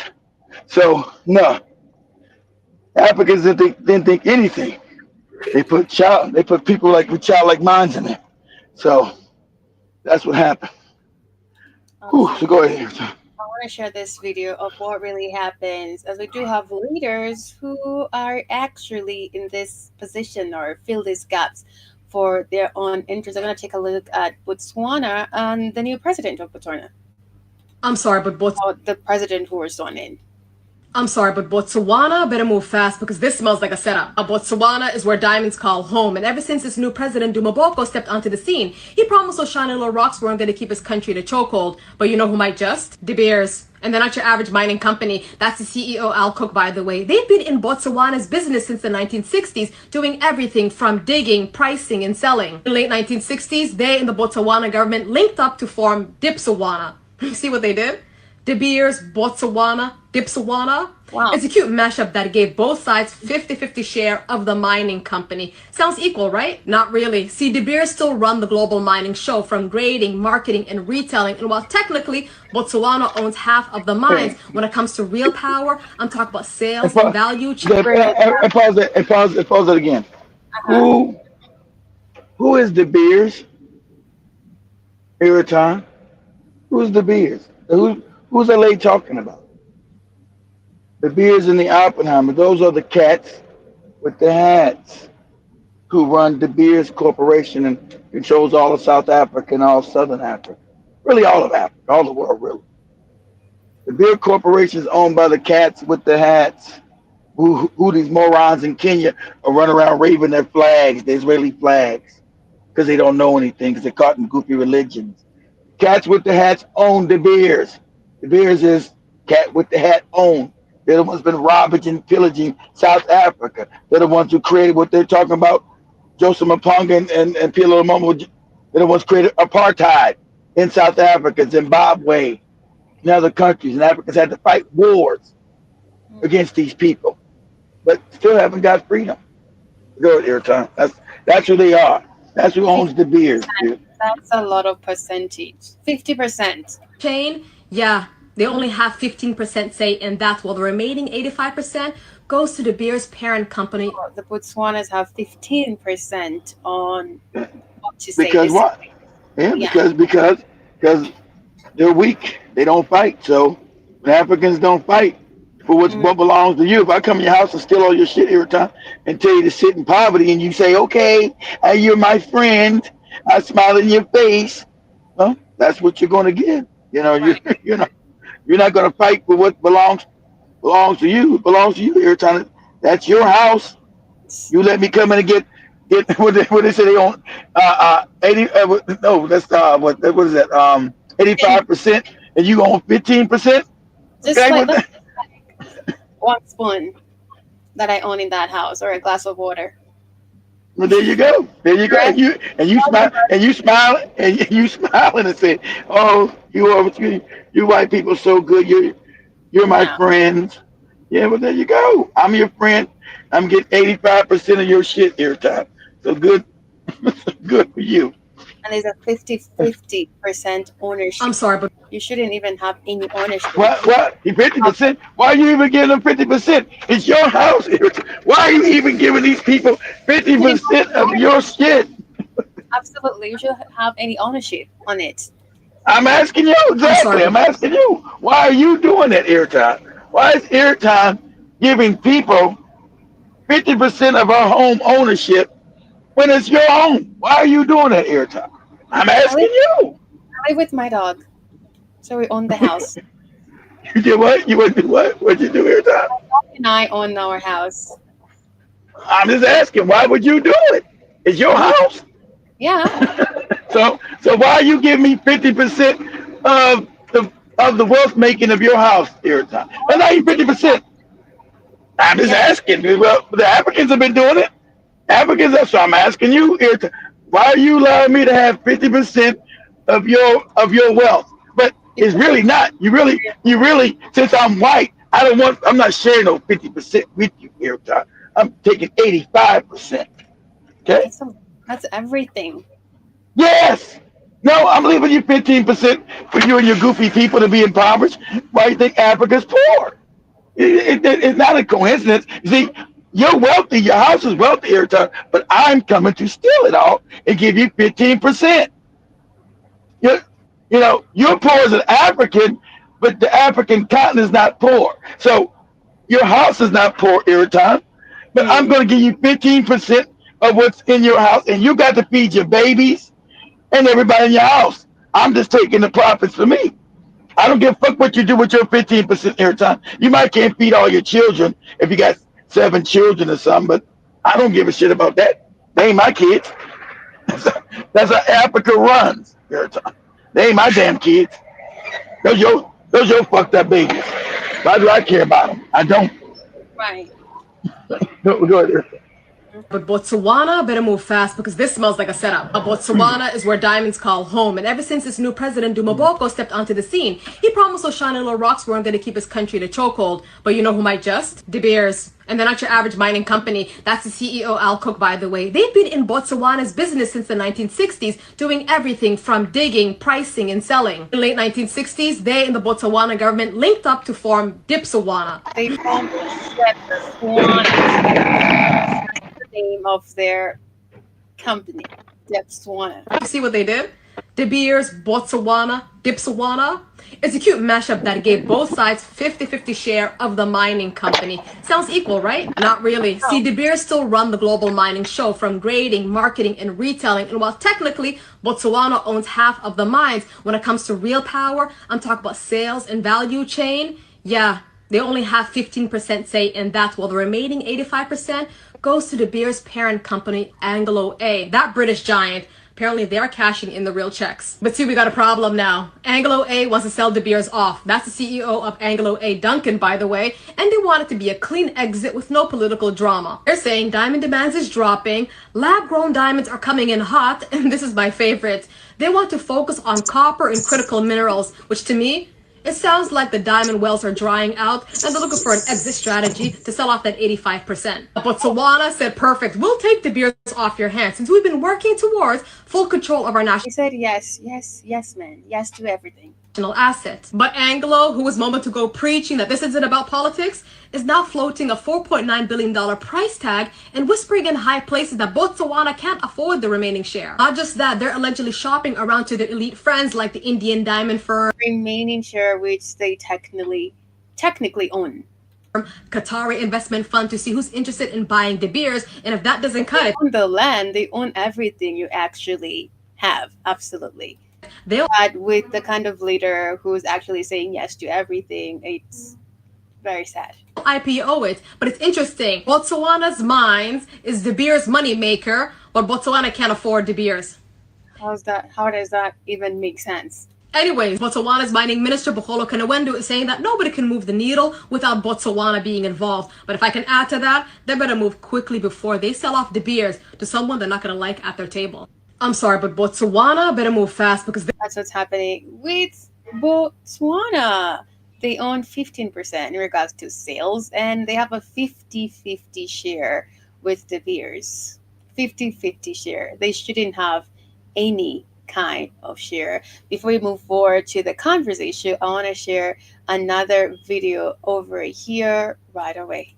So no, Africans didn't think anything. They put people like with childlike minds in there. So that's what happened. Whew, so go ahead. I want to share this video of what really happens, as we do have leaders who are actually in this position or fill these gaps for their own interests. I'm going to take a look at Botswana and the new president of Botswana. I'm sorry, but The president who was sworn in. Botswana better move fast because this smells like a setup. Botswana is where diamonds call home, and ever since this new president Duma Boko stepped onto the scene, he promised those shiny little rocks weren't going to keep his country in a chokehold. But you know who might just? De Beers. And they're not your average mining company. That's the CEO, Al Cook, by the way. They've been in Botswana's business since the 1960s, doing everything from digging, pricing, and selling. In the late 1960s, they and the Botswana government linked up to form Dipsawana. See what they did? De Beers, Botswana, Dipsawana. Wow. It's a cute mashup that gave both sides 50-50 share of the mining company. Sounds equal, right? Not really. See, De Beers still run the global mining show from grading, marketing, and retailing. And while technically Botswana owns half of the mines, when it comes to real power, I'm talking about sales, value chain. And pause it again. Who is De Beers? Every time. Who's De Beers? Who's that lady talking about? De Beers and the Oppenheimer, those are the cats with the hats who run De Beers Corporation and controls all of South Africa and all of Southern Africa. Really all of Africa, all the world, really. The Beers Corporation is owned by the cats with the hats who these morons in Kenya are running around waving their flags, the Israeli flags, because they don't know anything, because they're caught in goofy religions. Cats with the hats own De Beers. De Beers is cat with the hat owned. They're the ones been robbing and pillaging South Africa. They're the ones who created what they're talking about. Joseph Mapanga and Pilo Lumumba. They're the ones who created apartheid in South Africa, Zimbabwe, and other countries. And Africans had to fight wars against these people, but still haven't got freedom. Go ahead, time. That's who they are. That's who owns De Beers, dude. That's a lot of percentage. 50%. Chain, yeah. They only have 15% say in that, while the remaining 85% goes to De Beers' parent company. The Botswanas have 15% on what to say. Because what? Yeah, because they're weak. They don't fight. So when Africans don't fight for what belongs to you, if I come in your house and steal all your shit every time and tell you to sit in poverty, and you say, okay, you're my friend, I smile in your face, well, that's what you're going to get. You know, right. You're not going to fight for what belongs to you. It belongs to you every time. That's your house. You let me come in and get what they say they own 80. No, that's what is that? 85%, and you own 15%. Just okay, like one spoon that I own in that house, or a glass of water. Well, there you go. There you go. And you smile and say, "Oh, you white people so good. You're my friends." Yeah, well, there you go. I'm your friend. I'm getting 85% of your shit every time. So good, good for you. And there's a 50% ownership. I'm sorry, but you shouldn't even have any ownership. What? 50%? Why are you even giving them 50%? It's your house. Why are you even giving these people 50% of your shit? Absolutely. You shouldn't have any ownership on it. I'm asking you, exactly. I'm asking you. Why are you doing that, Airtime? Why is Airtime giving people 50% of our home ownership when it's your home? Why are you doing that, Airtime? I'm asking you. I live with my dog, so we own the house. You did what? You want to do what? What'd you do, Airtime? My dog and I own our house. I'm just asking, why would you do it? It's your house. Yeah. So why are you giving me 50% of the wealth making of your house, Airtime? That's not even 50%. I'm just asking. Well, the Africans have been doing it. So I'm asking you, Airtime, why are you allowing me to have 50% of your wealth? But it's really not. You really, since I'm white, I'm not sharing no 50% with you, Airtime. I'm taking 85%. Okay? That's everything. Yes. No, I'm leaving you 15% for you and your goofy people to be impoverished. Why do you think Africa's poor? It's not a coincidence. You see, you're wealthy, your house is wealthy every time, but I'm coming to steal it all and give you 15%. You're, you're poor as an African, but the African continent is not poor. So your house is not poor every time, but I'm going to give you 15% of what's in your house, and you got to feed your babies and everybody in your house. I'm just taking the profits for me. I don't give a fuck what you do with your 15% every time. You might can't feed all your children if you got 7 children or something, but I don't give a shit about that. They ain't my kids. That's how Africa runs every time. They ain't my damn kids. Those your fucked up babies. Why do I care about them? I don't. Right. Go ahead. But Botswana better move fast because this smells like a setup. Botswana is where diamonds call home, and ever since its new president Duma Boko stepped onto the scene, he promised Oshana Rocks weren't going to keep his country in a chokehold. But you know who might just? De Beers. And they're not your average mining company. That's the CEO, Al Cook, by the way. They've been in Botswana's business since the 1960s, doing everything from digging, pricing, and selling. In the late 1960s, they and the Botswana government linked up to form Dipswana. They formed Dipswana. The name of their company, Dipswana. You see what they did? De Beers, Botswana, Dipswana. It's a cute mashup that gave both sides 50-50 share of the mining company. Sounds equal, right? Not really. See, De Beers still run the global mining show from grading, marketing, and retailing. And while technically Botswana owns half of the mines, when it comes to real power, I'm talking about sales and value chain. Yeah, they only have 15% say in that, while the remaining 85% goes to De Beers' parent company, Anglo A, that British giant. Apparently, they're cashing in the real checks. But see, we got a problem now. Anglo A wants to sell De Beers off. That's the CEO of Anglo A, Duncan, by the way. And they want it to be a clean exit with no political drama. They're saying diamond demands is dropping, lab-grown diamonds are coming in hot, and this is my favorite. They want to focus on copper and critical minerals, which to me, it sounds like the diamond wells are drying out and they're looking for an exit strategy to sell off that 85%. Botswana said, perfect, we'll take De Beers off your hands since we've been working towards full control of our He said yes, man. Yes to everything. national assets. But Anglo, who was moments ago preaching that this isn't about politics, is now floating a $4.9 billion price tag and whispering in high places that Botswana can't afford the remaining share. Not just that, they're allegedly shopping around to their elite friends like the Indian diamond firm, Remaining share which they technically own. Qatari investment fund to see who's interested in buying De Beers, and if that doesn't cut it, They own the land, they own everything you actually have. Absolutely. they'll But with the kind of leader who's actually saying yes to everything, it's very sad. IPO it. But it's interesting. Botswana's mines is De Beers' money maker, but Botswana can't afford De Beers. How does that even make sense? Anyways, Botswana's mining minister, Bokolo Kanawendo, is saying that nobody can move the needle without Botswana being involved. But if I can add to that, they better move quickly before they sell off De Beers to someone they're not going to like at their table. I'm sorry, but Botswana better move fast because That's what's happening with Botswana. They own 15% in regards to sales, and they have a 50-50 share with De Beers. 50-50 share. They shouldn't have any kind of share. Before we move forward to the conversation, I want to share another video over here right away.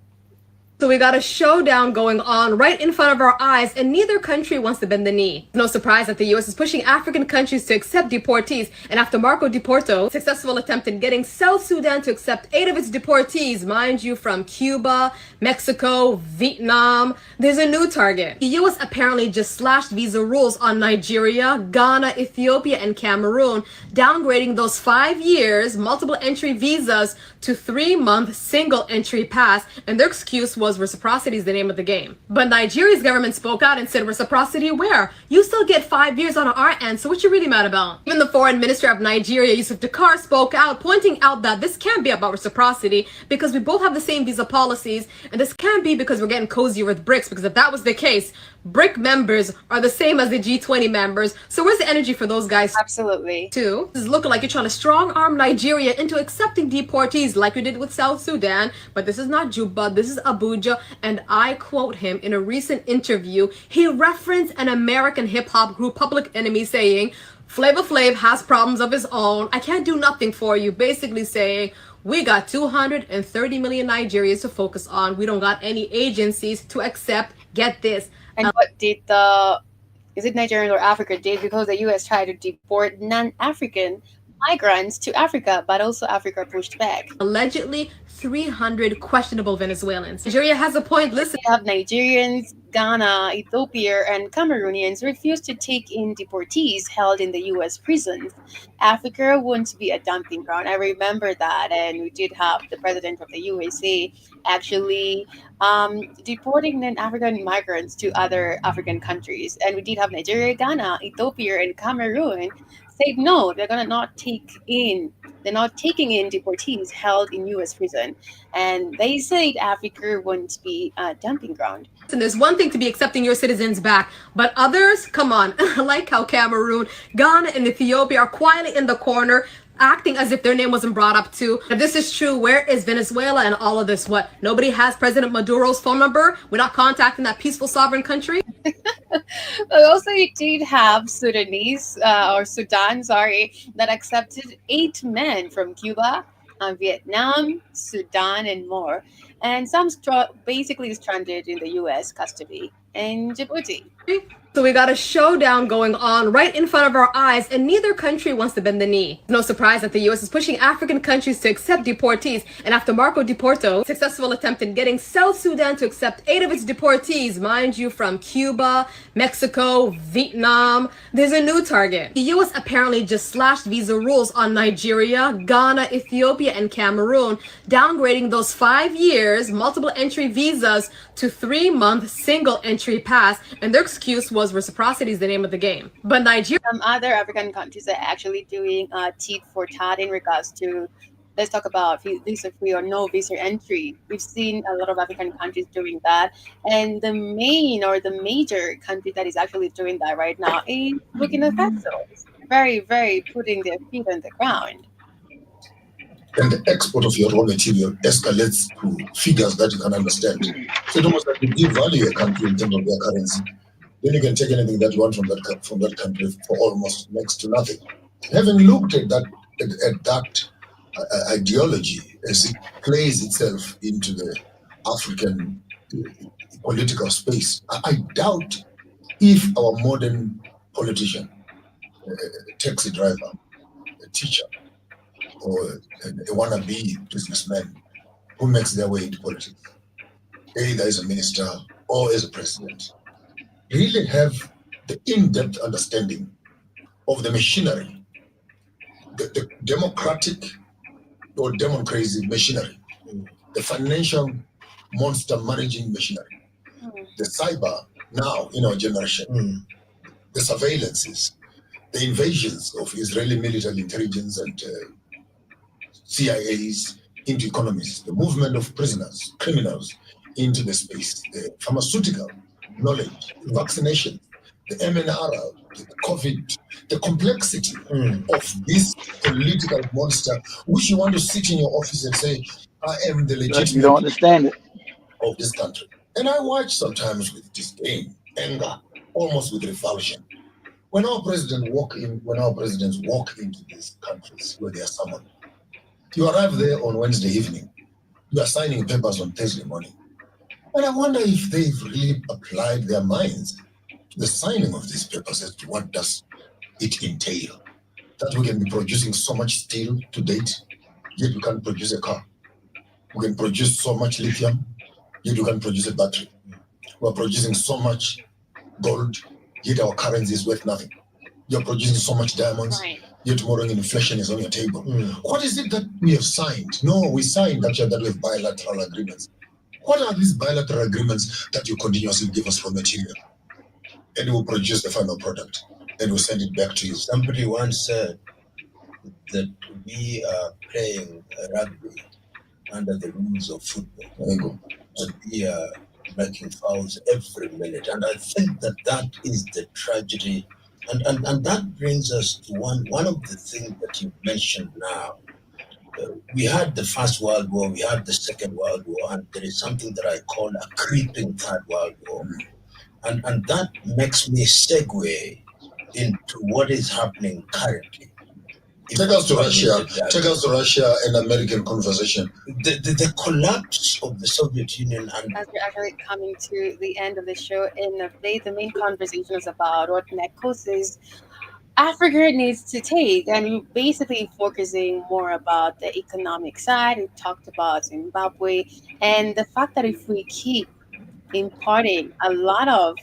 So we got a showdown going on right in front of our eyes, and neither country wants to bend the knee. No surprise that the U.S. is pushing African countries to accept deportees, and after Marco Deporto's successful attempt in getting South Sudan to accept 8 of its deportees, mind you, from Cuba, Mexico, Vietnam, there's a new target. The U.S. apparently just slashed visa rules on Nigeria, Ghana, Ethiopia, and Cameroon, downgrading those 5 years multiple entry visas to 3-month single entry pass, and their excuse was reciprocity is the name of the game. But Nigeria's government spoke out and said, reciprocity where? You still get 5 years on our end, so what you really mad about? Even the foreign minister of Nigeria, Yusuf Dakar, spoke out, pointing out that this can't be about reciprocity because we both have the same visa policies, and this can't be because we're getting cozier with BRICS, because if that was the case, BRIC members are the same as the G20 members, so where's the energy for those guys Absolutely. too? This is looking like you're trying to strong-arm Nigeria into accepting deportees like we did with South Sudan, but this is not Juba, this is Abuja, and I quote him in a recent interview. He referenced an American hip-hop group, Public Enemy, saying, Flavor Flav has problems of his own. I can't do nothing for you. Basically saying, We got 230 million Nigerians to focus on. We don't got any agencies to accept. Get this. And what did is it Nigerian or Africa did, because the U.S. tried to deport non-African migrants to Africa, but also Africa pushed back. Allegedly 300 questionable Venezuelans. Nigeria has a point. Listen, We have Nigerians, Ghana, Ethiopia, and Cameroonians refuse to take in deportees held in the U.S. prisons. Africa wants to be a dumping ground. I remember that, and we did have the president of the USA actually deporting non-African migrants to other African countries. And we did have Nigeria, Ghana, Ethiopia, and Cameroon said no, they're not taking in deportees held in U.S. prison, and they said Africa wouldn't be a dumping ground. and there's one thing to be accepting your citizens back, but others, come on, like how Cameroon, Ghana, and Ethiopia are quietly in the corner, acting as if their name wasn't brought up too. If this is true, where is Venezuela and all of this? What? Nobody has President Maduro's phone number? We're not contacting that peaceful sovereign country? But also, you did have Sudanese or Sudan, sorry, that accepted 8 men from Cuba, Vietnam, Sudan, and more, and some basically stranded in the U.S. custody in Djibouti. So we got a showdown going on right in front of our eyes, and neither country wants to bend the knee. No surprise that the U.S. is pushing African countries to accept deportees, and after Marco Deporto's successful attempt in getting South Sudan to accept 8 of its deportees, mind you, from Cuba, Mexico, Vietnam, there's a new target. The U.S. apparently just slashed visa rules on Nigeria, Ghana, Ethiopia, and Cameroon, downgrading those 5 years multiple entry visas to 3-month single entry pass, and their excuse was reciprocity is the name of the game. But Nigeria, Some other African countries are actually doing tit for tat in regards to, let's talk about visa free or no visa entry. We've seen a lot of African countries doing that, and the major country that is actually doing that right now is Burkina Faso. Very, very putting their feet on the ground. And the export of your raw material escalates to figures that you can understand. So it's almost like you devalue a country in terms of their currency. Then you can take anything that you want from that country for almost next to nothing. Having looked at that ideology as it plays itself into the African political space, I doubt if our modern politician, a taxi driver, a teacher, or a wannabe businessman who makes their way into politics, either as a minister or as a president, really have the in-depth understanding of the machinery, the democratic or democracy machinery, the financial monster managing machinery, the cyber now in our generation, the surveillances, the invasions of Israeli military intelligence and CIAs into economies, the movement of prisoners, criminals into the space, the pharmaceutical knowledge, vaccination, the MNR, the COVID, the complexity of this political monster, which you want to sit in your office and say, I am the legitimate. You don't understand it. Of this country. And I watch sometimes with disdain, anger, almost with revulsion. When our presidents walk into these countries where they are summoned, you arrive there on Wednesday evening, you are signing papers on Thursday morning. And I wonder if they've really applied their minds to the signing of these papers as to what does it entail. That we can be producing so much steel to date, yet we can't produce a car. We can produce so much lithium, yet you can produce a battery. We're producing so much gold, yet our currency is worth nothing. You're producing so much diamonds, yet tomorrow inflation is on your table. What is it that we have signed? No, we signed actually that we have bilateral agreements. What are these bilateral agreements that you continuously give us raw material? And we'll produce the final product and we'll send it back to you. Somebody once said that we are playing rugby under the rules of football. There you go. And we are making fouls every minute. And I think that is the tragedy. And that brings us to one of the things that you mentioned now. We had the First World War, we had the Second World War, and there is something that I call a creeping Third World War. And that makes me segue into what is happening currently. Take us to Russia. implemented Take us to Russia and American conversation. the collapse of the Soviet Union and As we're actually coming to the end of the show, in the main conversation is about what net courses Africa needs to take, and we're basically focusing more about the economic side. We talked about Zimbabwe and the fact that if we keep importing a lot of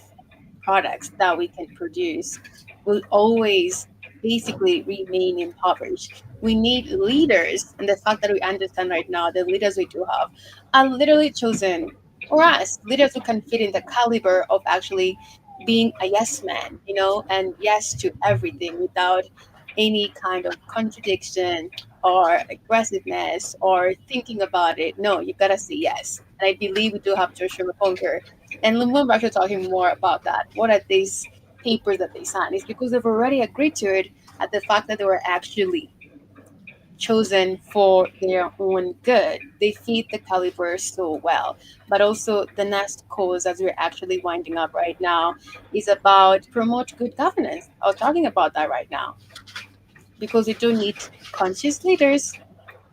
products that we can produce, will always basically remain impoverished. We need leaders, and the fact that we understand right now the leaders we do have are literally chosen for us, leaders who can fit in the caliber of actually being a yes man, and yes to everything without any kind of contradiction or aggressiveness or thinking about it. No, you gotta say yes. And I believe we do have Joshua Conker and Lumumba actually talking more about that. What are these papers that they signed? It's because they've already agreed to it at the fact that they were actually chosen for their own good. They fit the caliber so well. But also the next cause, as we're actually winding up right now, is about promote good governance. I was talking about that right now. Because we do need conscious leaders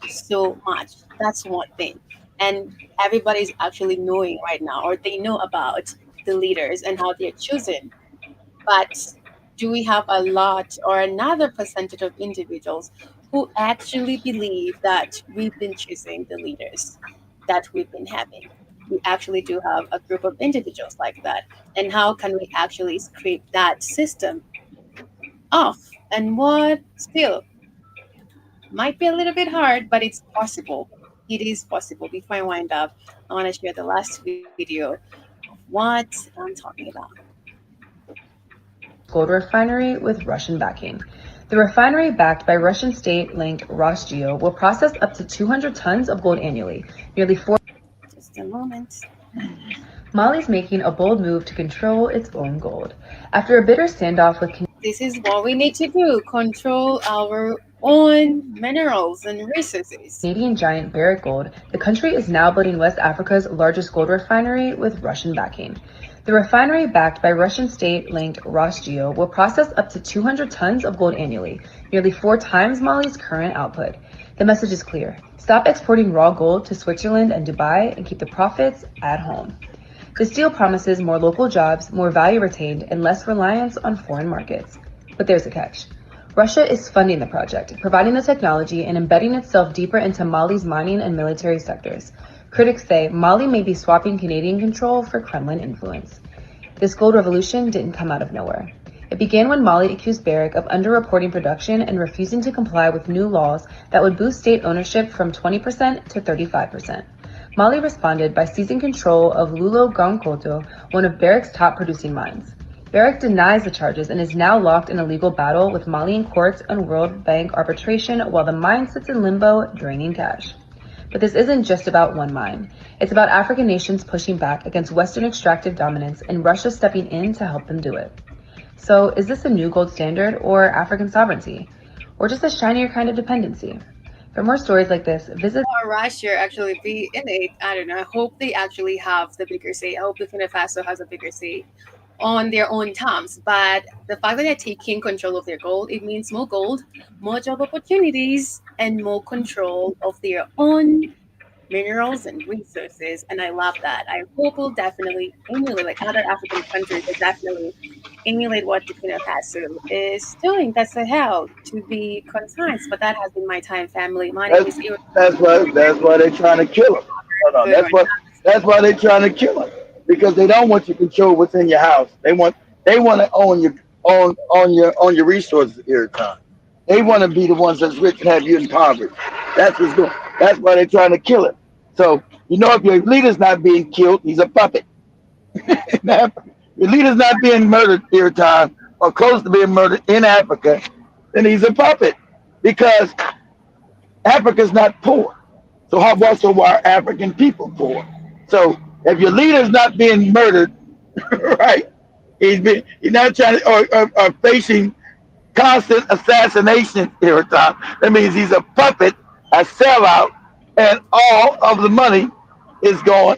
so much. That's one thing. And everybody's actually knowing right now, or they know about the leaders and how they're chosen. But do we have a lot or another percentage of individuals who actually believe that we've been choosing the leaders that we've been having? We actually do have a group of individuals like that. And how can we actually scrape that system off? And what still might be a little bit hard, but it's possible. It is possible. Before I wind up, I want to share the last video of what I'm talking about. Gold refinery with Russian backing. The refinery, backed by Russian state-linked Rosgeo, will process up to 200 tons of gold annually, nearly 4. Just a moment. Mali's making a bold move to control its own gold. After a bitter standoff with This is what we need to do: control our own minerals and resources. Canadian giant Barrick Gold, the country is now building West Africa's largest gold refinery with Russian backing. The refinery, backed by Russian state-linked Rosgeo, will process up to 200 tons of gold annually, nearly 4 times Mali's current output. The message is clear: stop exporting raw gold to Switzerland and Dubai and keep the profits at home. This deal promises more local jobs, more value retained, and less reliance on foreign markets. But there's a catch. Russia is funding the project, providing the technology and embedding itself deeper into Mali's mining and military sectors. Critics say Mali may be swapping Canadian control for Kremlin influence. This gold revolution didn't come out of nowhere. It began when Mali accused Barrick of underreporting production and refusing to comply with new laws that would boost state ownership from 20% to 35%. Mali responded by seizing control of Loulo-Gounkoto, one of Barrick's top producing mines. Barrick denies the charges and is now locked in a legal battle with Malian courts and World Bank arbitration while the mine sits in limbo, draining cash. But this isn't just about one mine. It's about African nations pushing back against Western extractive dominance and Russia stepping in to help them do it. So is this a new gold standard or African sovereignty? Or just a shinier kind of dependency? For more stories like this, visit Russia actually be in it. I don't know. I hope they actually have the bigger say. I hope Burkina Faso has a bigger say on their own terms. But the fact that they're taking control of their gold, it means more gold, more job opportunities, and more control of their own minerals and resources. And I love that. I hope we'll definitely emulate, like other African countries, will definitely emulate what Burkina Faso is doing. That's the hell to be concise. But that has been my time, family. My name is Ira. That's why they're trying to kill him. Hold on. That's why they're trying to kill him, because they don't want you to control what's in your house. They want to own your resources every time. They want to be the ones that's rich and have you in poverty. That's what's going. That's why they're trying to kill him. So if your leader's not being killed, he's a puppet. Your leader's not being murdered every time or close to being murdered in Africa, then he's a puppet, because Africa's not poor. So how are African people poor? So if your leader's not being murdered, right? He's not trying to, or facing constant assassination every time. That means he's a puppet, a sellout, and all the money is going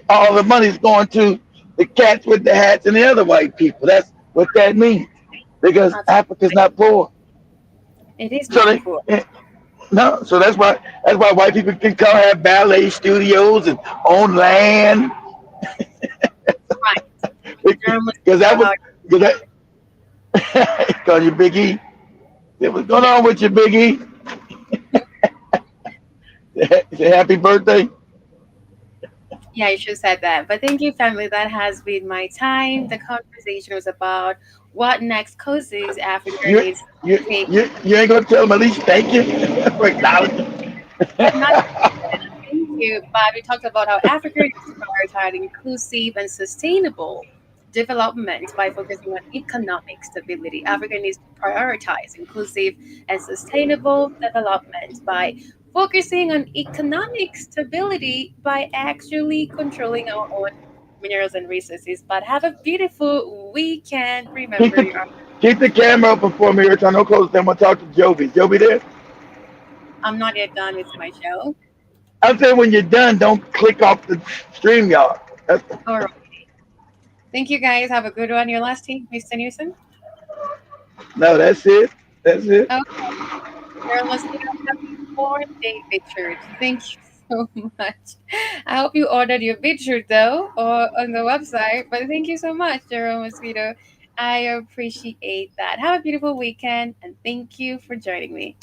to the cats with the hats and the other white people. That's what that means. Because Africa's not poor. It is So not poor. No, so that's why white people can come have ballet studios and own land Right. because German that was how because that call you Big E. What's going on with you, Big E? Say happy birthday. yeah, you should have said that. But thank you, family. That has been my time. The conversation was about what next causes Africa You needs you to take, you ain't gonna tell them at least thank you for acknowledging. but not thank you. But we talked about how Africa needs to prioritize inclusive and sustainable development by focusing on economic stability. Africa needs to prioritize inclusive and sustainable development by focusing on economic stability by actually controlling our own minerals and resources. But have a beautiful weekend. keep Remember, the keep the camera open for me every time. Don't close them. I'm gonna talk to Joby. Joby there? I'm not yet done with my show. I'm saying when you're done, don't click off the stream yard. All right. Thank you guys. Have a good one. Your last team, Mr. Newsom. No, that's it. That's it. Okay. You're listening to Happy Born Day Pictures. Thank you so much. I hope you ordered your picture though or on the website. But thank you so much, Jerome Mosquito. I appreciate that. Have a beautiful weekend and thank you for joining me.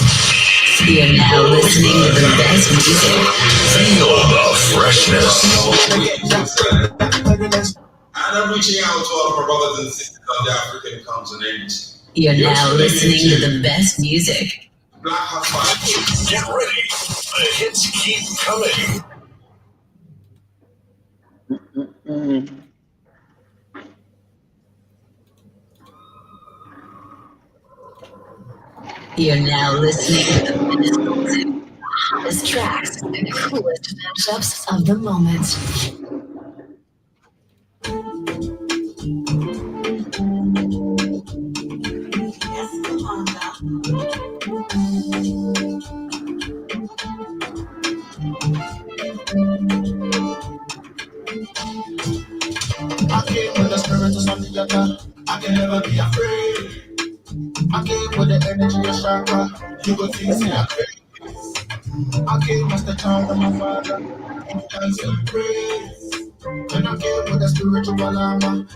You're now listening to the best music. Feel the freshness. And I'm reaching out to all of our brothers and sisters on the African continent. You're now listening to the best music. Black Hot Five. Get ready. The hits keep coming. Mm. You're now listening to the best music, hottest tracks, and coolest mashups of the moment. I came with the spirit of something younger. I can never be afraid. I came with the energy of chakra. You go think me I crazy. I came as the child of my father. He dance and praise. And I came with the spiritual armor.